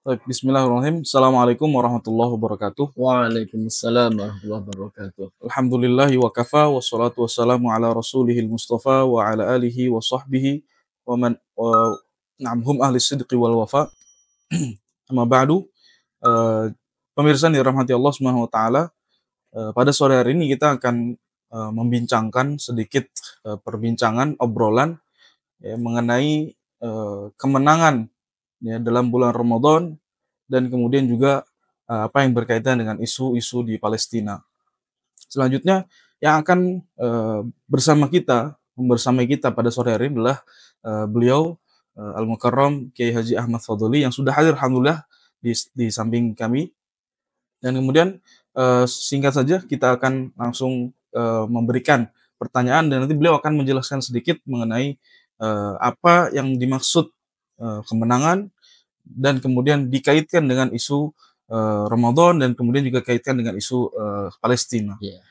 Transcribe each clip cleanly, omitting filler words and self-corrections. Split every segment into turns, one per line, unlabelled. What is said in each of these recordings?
Baik, bismillahirrahmanirrahim. Assalamualaikum warahmatullahi wabarakatuh.
Waalaikumsalam warahmatullahi wabarakatuh.
Alhamdulillahi wa kafa, wassalatu wassalamu ala rasulihil mustafa wa ala alihi wa sahbihi wa man wa na'amhum ahli sidqi wal wafa. Amma ba'du. Eh, Pemirsa yang dirahmati Allah Subhanahu wa taala, pada sore hari ini kita akan membincangkan sedikit perbincangan obrolan ya, mengenai kemenangan ya dalam bulan Ramadan dan kemudian juga apa yang berkaitan dengan isu-isu di Palestina. Selanjutnya yang akan bersama kita pada sore hari ini adalah beliau Al-Mukarram Kiai Haji Ahmad Fadholi yang sudah hadir alhamdulillah di samping kami. Dan kemudian singkat saja kita akan langsung memberikan pertanyaan dan nanti beliau akan menjelaskan sedikit mengenai apa yang dimaksud kemenangan dan kemudian dikaitkan dengan isu Ramadan dan kemudian juga kaitkan dengan isu Palestina.
Ya.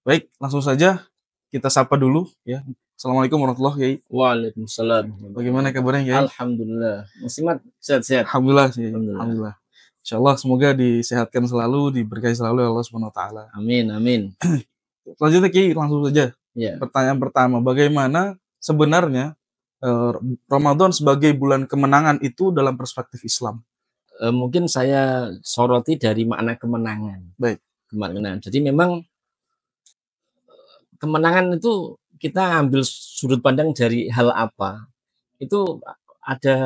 Baik, langsung saja kita sapa dulu ya. Assalamualaikum warahmatullahi wabarakatuh.
Waalaikumsalam.
Bagaimana kabarnya, Kiai?
Alhamdulillah. Muslimat sehat-sehat.
Alhamdulillah sih.
Alhamdulillah.
Alhamdulillah. Insyaallah semoga disehatkan selalu, diberkahi selalu oleh Allah Subhanahu wa taala.
Amin, amin.
Selanjutnya Kiai langsung saja.
Ya.
Pertanyaan pertama, bagaimana sebenarnya Ramadan sebagai bulan kemenangan itu dalam perspektif Islam?
Mungkin saya soroti dari makna kemenangan.
Baik.
Kemenangan. Jadi memang kemenangan itu kita ambil sudut pandang dari hal apa. Itu ada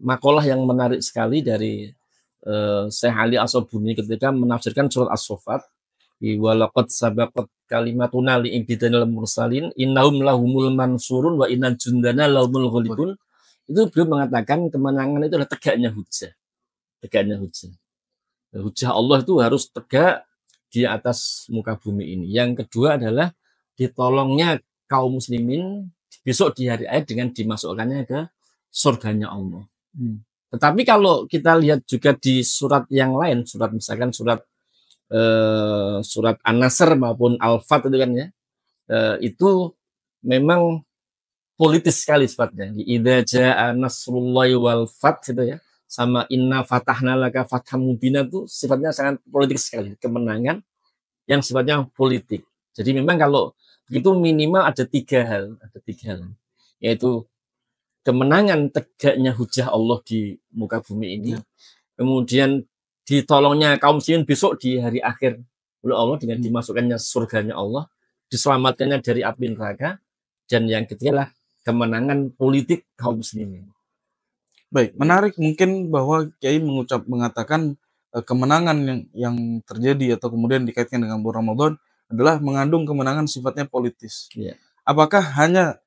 makalah yang menarik sekali dari Syekh Ali As-Sabuni ketika menafsirkan surat As-Saffat. Walaqad sabaqat kalimatuna li ibadil mursalin innahum lahumul mansurun wa inna jundana lahumul ghalibun. Itu beliau mengatakan kemenangan itu adalah tegaknya hujah. Tegaknya hujah. Hujah Allah itu harus tegak di atas muka bumi ini. Yang kedua adalah ditolongnya kaum muslimin besok di hari akhir dengan dimasukkannya ke surganya Allah. Tetapi kalau kita lihat juga di surat yang lain, surat misalkan surat An-Nasr maupun Al-Fat itu kan ya, itu memang politis sekali sifatnya. Idza jaa nasrullahi wal fath itu ya, sama inna fatahna laka fatham mubina itu sifatnya sangat politik sekali, kemenangan yang sifatnya politik. Jadi memang kalau begitu minimal ada tiga hal, yaitu kemenangan tegaknya hujah Allah di muka bumi ini, kemudian ditolongnya kaum muslimin besok di hari akhir oleh Allah dengan dimasukkannya surganya Allah, diselamatkannya dari api neraka, dan yang ketiga adalah kemenangan politik kaum muslimin.
Baik, menarik mungkin bahwa Kiai mengatakan kemenangan yang terjadi atau kemudian dikaitkan dengan bulan Ramadan adalah mengandung kemenangan sifatnya politis.
Ya.
Apakah hanya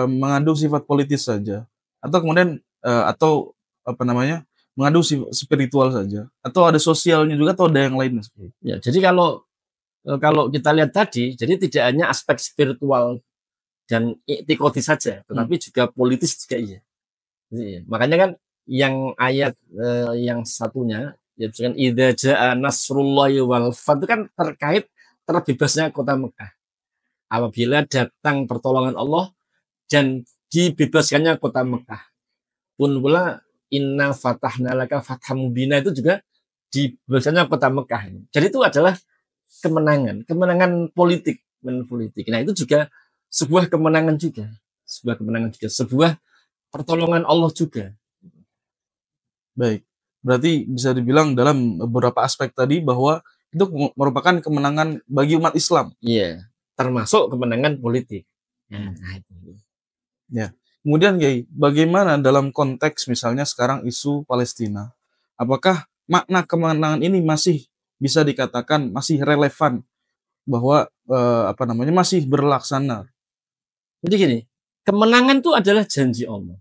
mengandung sifat politis saja atau kemudian atau apa namanya mengandung spiritual saja atau ada sosialnya juga atau ada yang lain?
Ya, jadi kalau kita lihat tadi, jadi tidak hanya aspek spiritual dan iktikadi saja, tetapi juga politis juga iya. Jadi, makanya kan yang ayat yang satunya, ya misalkan idza jaa nasrullahi wal fath itu kan terkait terbebasnya kota Mekah. Apabila datang pertolongan Allah dan dibebaskannya kota Mekah. Pun pula inna fatahna laka fatham mubina itu juga dibebaskannya kota Mekah. Jadi itu adalah kemenangan politik. Nah itu juga sebuah kemenangan juga, sebuah pertolongan Allah juga.
Baik, berarti bisa dibilang dalam beberapa aspek tadi bahwa itu merupakan kemenangan bagi umat Islam.
Iya, termasuk kemenangan politik.
Ya. Kemudian Kiai, bagaimana dalam konteks misalnya sekarang isu Palestina? Apakah makna kemenangan ini masih bisa dikatakan masih relevan bahwa masih berlaksana?
Jadi gini, kemenangan itu adalah janji Allah.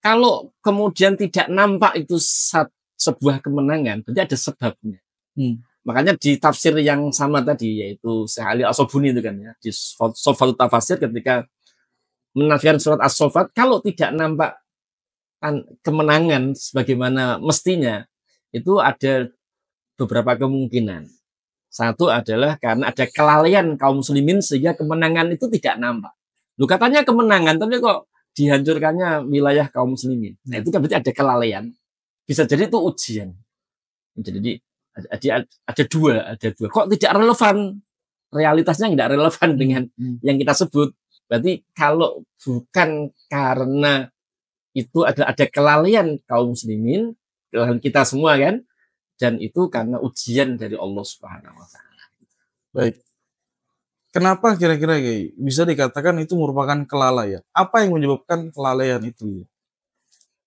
Kalau kemudian tidak nampak itu sebuah kemenangan, berarti ada sebabnya. Makanya di tafsir yang sama tadi, yaitu Syekh Ali As-Sabuni itu kan ya, di Sofatul Tafasir ketika menafsirkan surat As-Saffat, kalau tidak nampak kemenangan sebagaimana mestinya, itu ada beberapa kemungkinan. Satu adalah karena ada kelalaian kaum muslimin sehingga kemenangan itu tidak nampak. Lu katanya kemenangan, tapi kok dihancurkannya wilayah kaum muslimin. Nah itu kan berarti ada kelalaian. Bisa jadi itu ujian. Jadi ada dua. Kok tidak relevan? Realitasnya tidak relevan dengan yang kita sebut. Berarti kalau bukan karena itu ada kelalaian kaum muslimin, kelalaian kita semua kan, dan itu karena ujian dari Allah Subhanahu wa taala.
Baik. Kenapa kira-kira bisa dikatakan itu merupakan kelalaian? Apa yang menyebabkan kelalaian itu?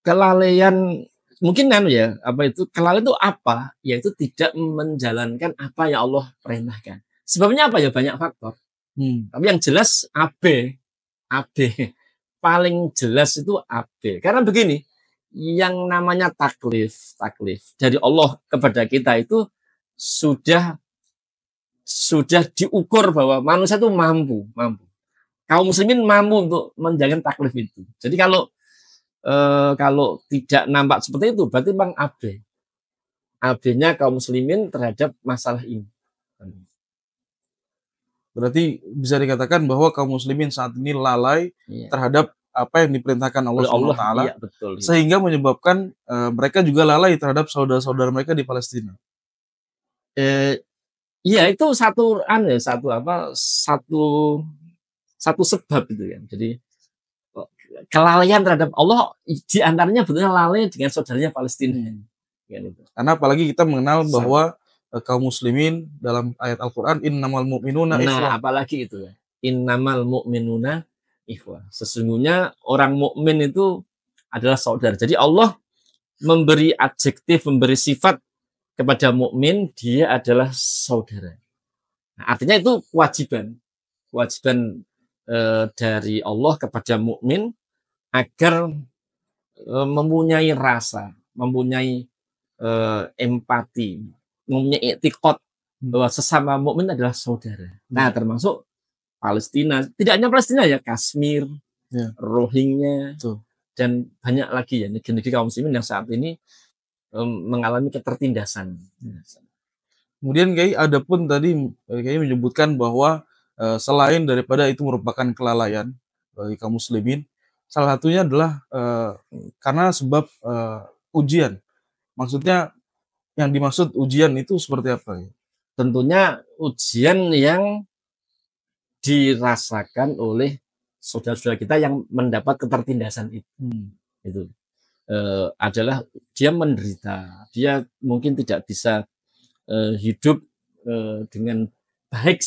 Kelalaian mungkin kelalaian itu apa? Yaitu tidak menjalankan apa yang Allah perintahkan. Sebabnya apa ya? Banyak faktor. Tapi yang jelas AB paling jelas itu AB. Karena begini, yang namanya taklif dari Allah kepada kita itu sudah diukur bahwa manusia itu mampu. Kaum muslimin mampu untuk menjalankan taklif itu. Jadi kalau tidak nampak seperti itu, berarti memang AB-nya kaum muslimin terhadap masalah ini.
Berarti bisa dikatakan bahwa kaum muslimin saat ini lalai terhadap apa yang diperintahkan Allah SWT,
iya, betul,
sehingga menyebabkan mereka juga lalai terhadap saudara-saudara mereka di Palestina.
Iya, itu satu sebab itu kan. Jadi kelalaian terhadap Allah diantaranya benar lalai dengan saudaranya Palestina.
Karena apalagi kita mengenal bahwa kaum muslimin dalam ayat Al-Quran innamal mu'minuna ikhwah.
Nah, apalagi itu innamal mu'minuna ikhwah. Sesungguhnya orang mukmin itu adalah saudara. Jadi Allah memberi adjektif, memberi sifat kepada mukmin, dia adalah saudara. Nah, artinya itu kewajiban dari Allah kepada mukmin agar mempunyai rasa, mempunyai empati, mempunyai i'tiqad bahwa sesama mukmin adalah saudara. Nah, termasuk Palestina, tidak hanya Palestina ya, Kashmir, Rohingya, dan banyak lagi ya negeri-negeri kaum muslimin yang saat ini mengalami ketertindasan.
Kemudian ada pun tadi menyebutkan bahwa selain daripada itu merupakan kelalaian bagi kaum muslimin, salah satunya adalah karena sebab ujian. Maksudnya yang dimaksud ujian itu seperti apa ya?
Tentunya ujian yang dirasakan oleh saudara-saudara kita yang mendapat ketertindasan itu. Itu adalah dia menderita, dia mungkin tidak bisa hidup dengan baik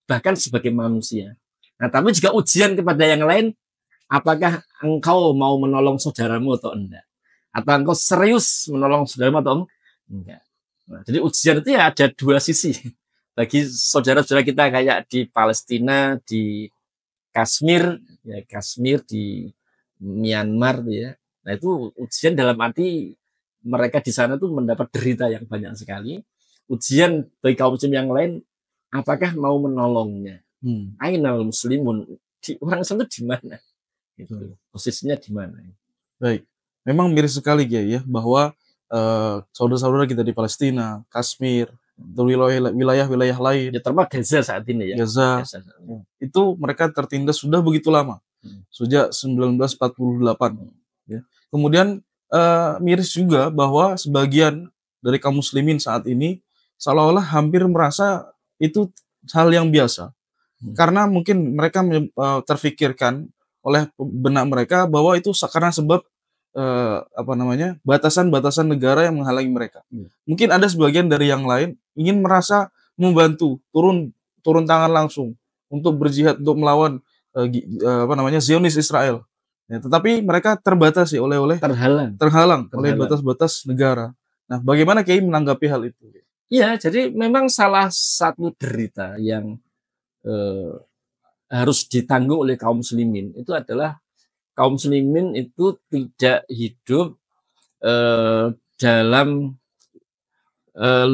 bahkan sebagai manusia. Nah, tapi juga ujian kepada yang lain, apakah engkau mau menolong saudaramu atau enggak? Atau engkau serius menolong saudaramu atau enggak? Nah, jadi ujian itu ya ada dua sisi. Bagi saudara-saudara kita kayak di Palestina, di Kashmir, di Myanmar, ya. Nah, itu ujian dalam arti mereka di sana tuh mendapat derita yang banyak sekali. Ujian bagi kaum muslim yang lain, apakah mau menolongnya? Ainal muslimun, orang Islam itu di mana? Posisinya di mana?
Baik, memang miris sekali ya bahwa saudara-saudara kita di Palestina, Kashmir, wilayah-wilayah lain,
ya termasuk Gaza saat ini ya.
Gaza. Itu mereka tertindas sudah begitu lama, sejak 1948. Ya. Kemudian miris juga bahwa sebagian dari kaum muslimin saat ini seolah-olah hampir merasa itu hal yang biasa, karena mungkin mereka terfikirkan oleh benak mereka bahwa itu karena sebab batasan-batasan negara yang menghalangi mereka. Mungkin ada sebagian dari yang lain ingin merasa membantu, turun tangan langsung untuk berjihad, untuk melawan Zionis Israel. Ya, tetapi mereka terbatasi terhalang oleh batas-batas negara. Nah, bagaimana Kiai menanggapi hal itu?
Iya, jadi memang salah satu derita yang harus ditanggung oleh kaum muslimin itu adalah kaum muslimin itu tidak hidup dalam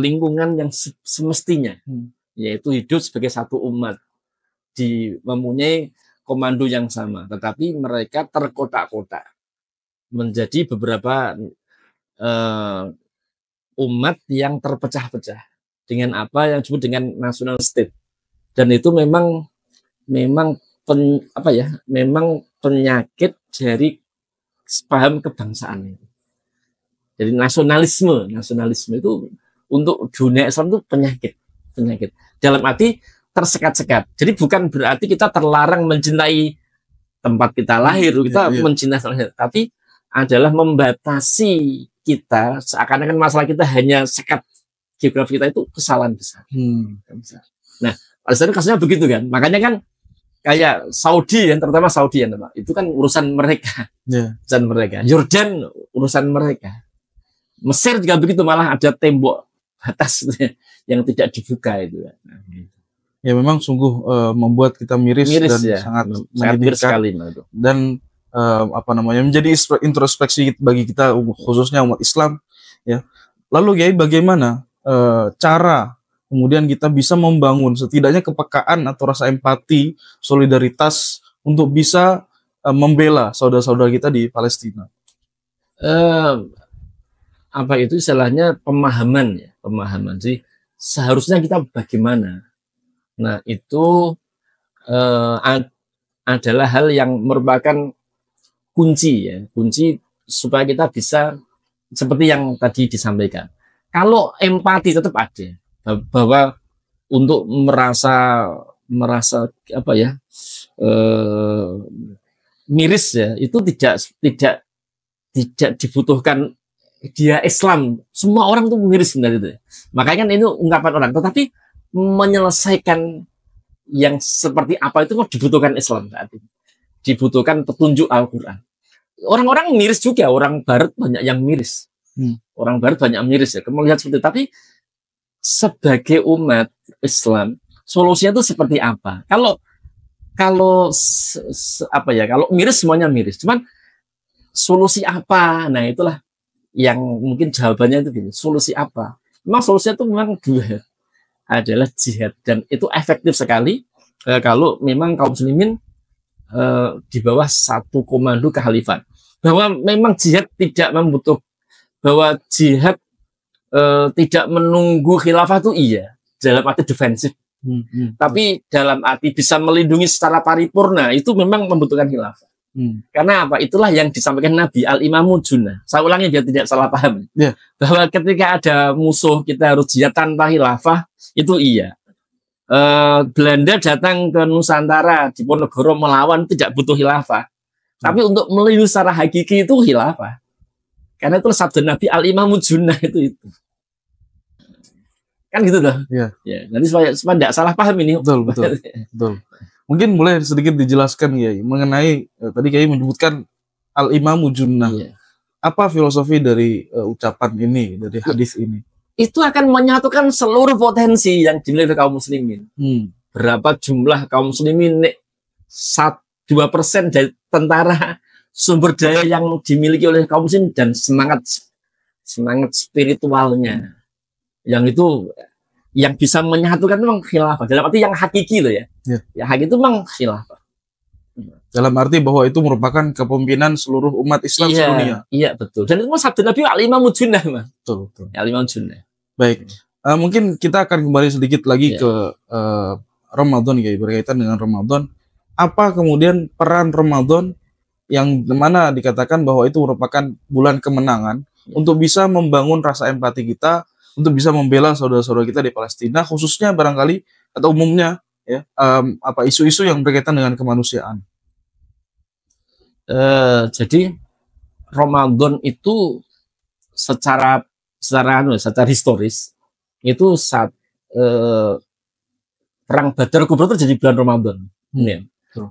lingkungan yang semestinya, yaitu hidup sebagai satu umat, mempunyai komando yang sama, tetapi mereka terkotak-kotak menjadi beberapa umat yang terpecah-pecah dengan apa yang disebut dengan national state, dan itu memang penyakit dari paham kebangsaan itu. Jadi nasionalisme itu untuk dunia Islam itu penyakit. Dalam arti tersekat-sekat. Jadi bukan berarti kita terlarang mencintai tempat kita lahir, kita mencintai, tapi adalah membatasi kita seakan-akan masalah kita hanya sekat geografi kita, itu kesalahan besar. Nah, Palestina kasusnya begitu kan. Makanya kan kayak Saudi, yang terutama Saudi ya, itu kan urusan mereka. Urusan mereka. Yordan urusan mereka. Mesir juga begitu, malah ada tembok batas yang tidak dibuka itu.
Ya memang sungguh membuat kita miris dan
ya,
sangat
miris sekali.
Dan menjadi introspeksi bagi kita, khususnya umat Islam. Ya. Lalu Kiai, bagaimana cara kemudian kita bisa membangun setidaknya kepekaan atau rasa empati, solidaritas untuk bisa membela saudara-saudara kita di Palestina?
Apa itu istilahnya pemahaman sih. Seharusnya kita bagaimana? Nah, itu adalah hal yang merupakan kunci supaya kita bisa seperti yang tadi disampaikan. Kalau empati tetap ada, bahwa untuk merasa miris ya, itu tidak dibutuhkan dia Islam. Semua orang tuh miris sebenarnya itu. Makanya kan itu ungkapan orang. Tetapi menyelesaikan yang seperti apa itu dibutuhkan Islam saat ini. Dibutuhkan petunjuk Al-Quran. Orang-orang miris juga, orang Barat banyak yang miris. Orang Barat banyak miris ya. Kamu lihat seperti itu. Tapi sebagai umat Islam, solusinya itu seperti apa? Kalau miris semuanya miris. Cuman solusi apa? Nah, itulah yang mungkin jawabannya itu gini. Solusi apa? Memang solusinya itu memang dua, adalah jihad, dan itu efektif sekali kalau memang kaum muslimin di bawah satu komando kehalifan. Bahwa memang jihad tidak membutuhkan, bahwa jihad tidak menunggu khilafah itu iya, dalam arti defensif. Tapi dalam arti bisa melindungi secara paripurna itu memang membutuhkan khilafah. Karena apa? Itulah yang disampaikan Nabi, al-imamu junnah. Saya ulangi biar tidak salah paham. Bahwa ketika ada musuh kita harus jihad tanpa khilafah, itu iya. Belanda datang ke Nusantara, di Diponegoro melawan, tidak butuh khilafah. Tapi untuk melindungi secara hakiki itu khilafah. Karena itu sabda Nabi, al-imamu junnah itu. Kan gitu loh. Ya, nanti supaya tidak salah paham ini.
Betul. Mungkin boleh sedikit dijelaskan ya mengenai tadi Kiai menyebutkan al-imamu junnah. Apa filosofi dari ucapan ini, dari hadis ini?
Itu akan menyatukan seluruh potensi yang dimiliki kaum muslimin. Berapa jumlah kaum muslimin? 2% dari tentara, sumber daya yang dimiliki oleh kaum muslimin, dan semangat spiritualnya. Yang itu yang bisa menyatukan memang khilafah. Dalam arti yang hakiki loh ya. Ya hakiki itu memang khilafah.
Dalam arti bahwa itu merupakan kepemimpinan seluruh umat Islam sedunia.
Iya, betul. Dan itu sabda Nabi al-imamu junnah, Mas.
Betul.
Al-imamu junnah.
Baik. Mungkin kita akan kembali sedikit lagi ke Ramadan ya, berkaitan dengan Ramadan. Apa kemudian peran Ramadan yang mana dikatakan bahwa itu merupakan bulan kemenangan untuk bisa membangun rasa empati kita, untuk bisa membela saudara-saudara kita di Palestina, khususnya barangkali atau umumnya ya, isu-isu yang berkaitan dengan kemanusiaan.
Jadi Ramadan itu secara historis itu saat perang Badar Kubra terjadi bulan Ramadan.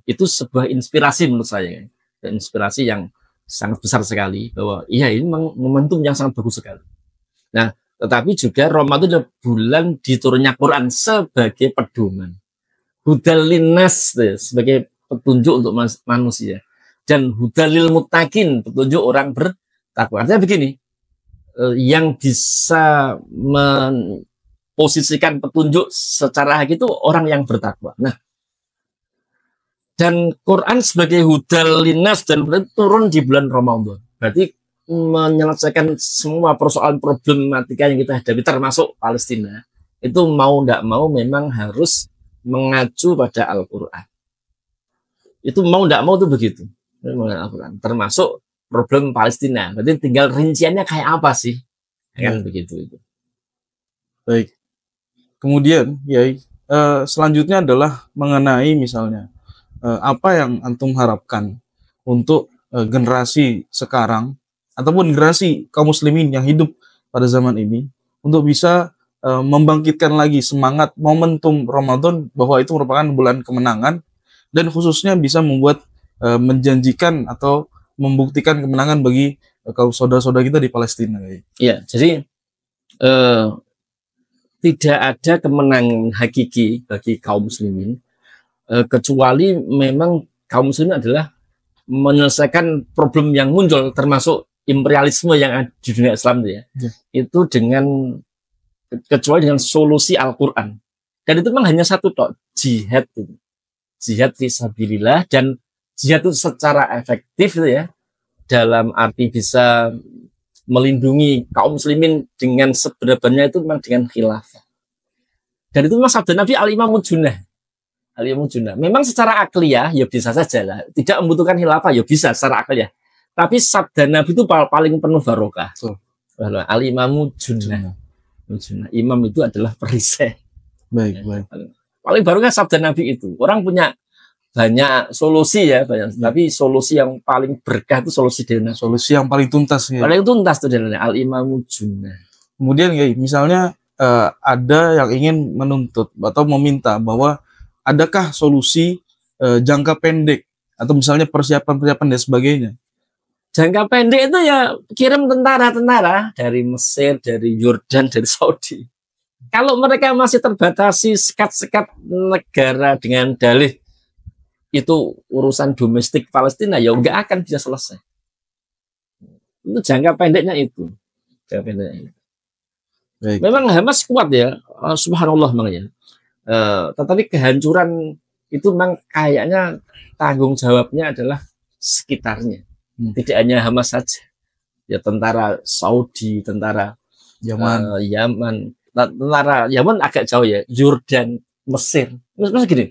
Itu sebuah inspirasi menurut saya, inspirasi yang sangat besar sekali, bahwa iya ini memang momentum yang sangat bagus sekali. Nah, tetapi juga Ramadan adalah bulan diturunnya Quran sebagai pedoman, hudal linnas sebagai petunjuk untuk manusia, dan hudalil muttaqin, petunjuk orang bertakwa. Artinya begini, yang bisa memposisikan petunjuk secara hakiki itu orang yang bertakwa. Nah, dan Quran sebagai hudal linnas dan turun di bulan Ramadan, berarti menyelesaikan semua persoalan problematika yang kita hadapi termasuk Palestina itu mau tidak mau memang harus mengacu pada Al-Quran. Itu mau tidak mau itu begitu, termasuk problem Palestina. Berarti tinggal rinciannya kayak apa sih? Kan begitu itu.
Baik. Kemudian, Yai, selanjutnya adalah mengenai misalnya apa yang antum harapkan untuk generasi sekarang ataupun generasi kaum muslimin yang hidup pada zaman ini untuk bisa membangkitkan lagi semangat momentum Ramadan bahwa itu merupakan bulan kemenangan dan khususnya bisa membuat menjanjikan atau membuktikan kemenangan bagi kaum saudara-saudara kita di Palestina.
Ya, jadi tidak ada kemenangan hakiki bagi kaum muslimin kecuali memang kaum muslimin adalah menyelesaikan problem yang muncul termasuk imperialisme yang ada di dunia Islam itu dengan kecuali dengan solusi Al-Quran. Dan itu memang hanya satu tok, jihad itu. Jihad fisabilillah, dan jihad itu secara efektif itu ya, dalam arti bisa melindungi kaum muslimin dengan sebenarnya itu memang dengan khilafah. Dan itu memang sabda Nabi al-imamu junnah. Al-imamu junnah. Memang secara akliyah ya bisa saja lah. Tidak membutuhkan khilafah ya bisa secara akliyah. Tapi sabda Nabi itu paling penuh barokah. Al-imamu junnah. Imam itu adalah perisai.
Baik.
Paling barokah sabda Nabi itu. Orang punya banyak solusi ya, tapi solusi yang paling berkah itu solusi dari Nabi.
Solusi yang paling tuntas. Ya.
Paling tuntas itu dari al-imamu junnah.
Kemudian ya, misalnya ada yang ingin menuntut atau meminta bahwa adakah solusi jangka pendek atau misalnya persiapan dan sebagainya.
Jangka pendek itu ya kirim tentara-tentara dari Mesir, dari Yordan, dari Saudi. Kalau mereka masih terbatasi sekat-sekat negara dengan dalih itu urusan domestik Palestina, ya nggak akan bisa selesai. Itu jangka pendeknya itu. Jangka pendeknya itu. Baik. Memang Hamas kuat ya, subhanallah memang ya. Tetapi kehancuran itu memang kayaknya tanggung jawabnya adalah sekitarnya. Tidak hanya Hamas saja, ya tentara Saudi, tentara Yaman, tentara Yaman agak jauh ya, Yordan, Mesir. Maksudnya gini,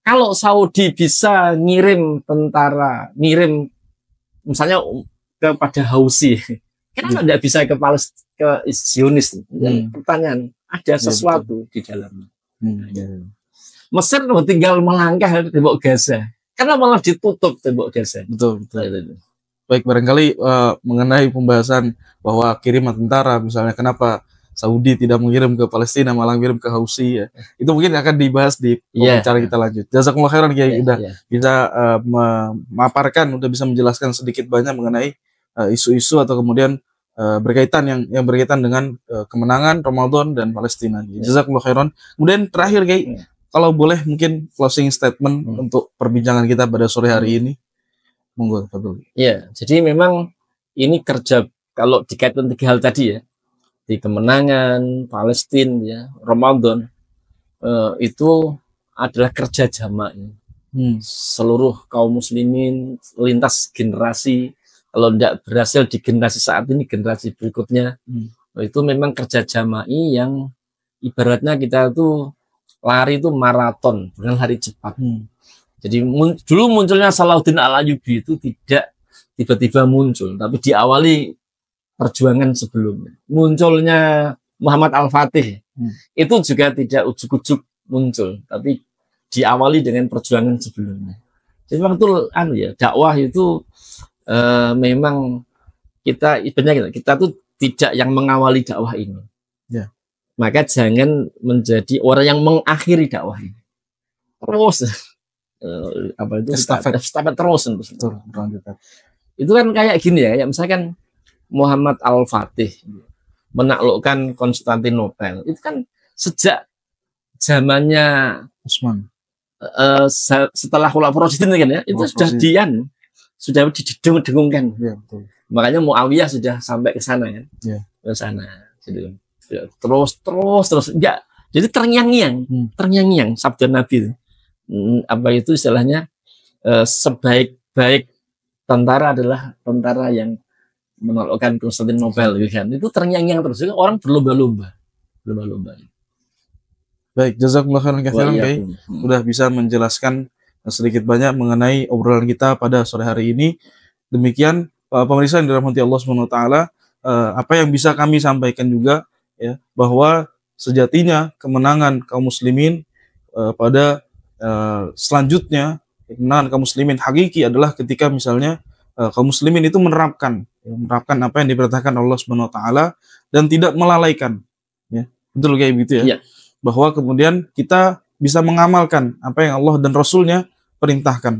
kalau Saudi bisa ngirim tentara, misalnya kepada Houthi, kenapa tidak bisa ke Zionis? Pertanyaan, ada sesuatu di dalamnya. Mesir tinggal melangkah di tembok Gaza, karena malah ditutup tembok Gaza.
Betul. Baik, barangkali mengenai pembahasan bahwa kiriman tentara, misalnya kenapa Saudi tidak mengirim ke Palestina malah mengirim ke Houthi ya. Itu mungkin akan dibahas di wawancara kita lanjut. Jazakumullah khairan Kiai, bisa memaparkan, udah bisa menjelaskan sedikit banyak mengenai isu-isu atau kemudian berkaitan yang berkaitan dengan kemenangan Ramadan dan Palestina. Jazakumullah khairan. Kemudian terakhir Kiai, kalau boleh mungkin closing statement untuk perbincangan kita pada sore hari ini. Monggo, betul.
Ya, jadi memang ini kerja kalau dikaitkan tiga hal tadi ya, di kemenangan Palestina ya, Ramadan itu adalah kerja jamaah. Seluruh kaum muslimin lintas generasi, kalau tidak berhasil di generasi saat ini, generasi berikutnya itu memang kerja jamaah yang ibaratnya kita tuh lari itu maraton, bukan lari cepat. Jadi dulu munculnya Salahuddin Al-Ayyubi itu tidak tiba-tiba muncul, tapi diawali perjuangan sebelumnya. Munculnya Muhammad Al-Fatih itu juga tidak ujuk-ujuk muncul, tapi diawali dengan perjuangan sebelumnya. Jadi memang itu dakwah itu memang kita tuh tidak yang mengawali dakwah ini.
Ya.
Maka jangan menjadi orang yang mengakhiri dakwah ini. Terus estafet terus. Itu kan kayak gini ya, misalkan Muhammad Al-Fatih menaklukkan Konstantinopel, itu kan sejak zamannya
Utsman,
setelah Khulafaur Rasyidin kan ya, itu sudah didengung-dengungkan.
Ya, betul.
Makanya Muawiyah sudah sampai ke sana kan, ke sana. Gitu. Terus enggak. Jadi terngiang-ngiang sabda Nabi itu. Apa itu istilahnya, sebaik-baik tentara adalah tentara yang menaklukkan Konstantinopel kan. Itu terngiang-ngiang terus, orang berlomba-lomba.
Baik, jazakumullah khairan katsiran Kiai, sudah bisa menjelaskan sedikit banyak mengenai obrolan kita pada sore hari ini. Demikian pemirsa yang dirahmati Allah Subhanahu wa taala, apa yang bisa kami sampaikan juga ya, bahwa sejatinya kemenangan kaum muslimin pada selanjutnya, kemenangan kaum muslimin hakiki adalah ketika misalnya kaum muslimin itu menerapkan apa yang diperintahkan Allah Subhanahu wa taala dan tidak melalaikan, ya. Betul kayak begitu ya.
Iya.
Bahwa kemudian kita bisa mengamalkan apa yang Allah dan Rasulnya perintahkan.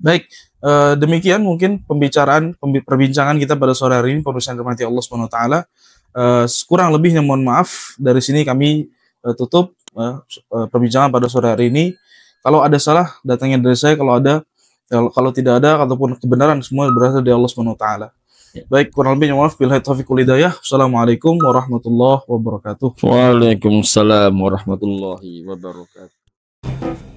Baik, demikian mungkin perbincangan kita pada sore hari ini, pemirsa yang dirahmati Allah Subhanahu wa taala. Kurang lebihnya mohon maaf. Dari sini kami tutup perbincangan pada sore hari ini. Kalau ada salah, datangnya dari saya. Kalau tidak ada ataupun kebenaran, semua berasal dari Allah Subhanahu wa taala. Baik, kurang lebihnya maaf. Billahi taufiq wal hidayah. Assalamualaikum warahmatullahi wabarakatuh.
Waalaikumsalam warahmatullahi wabarakatuh.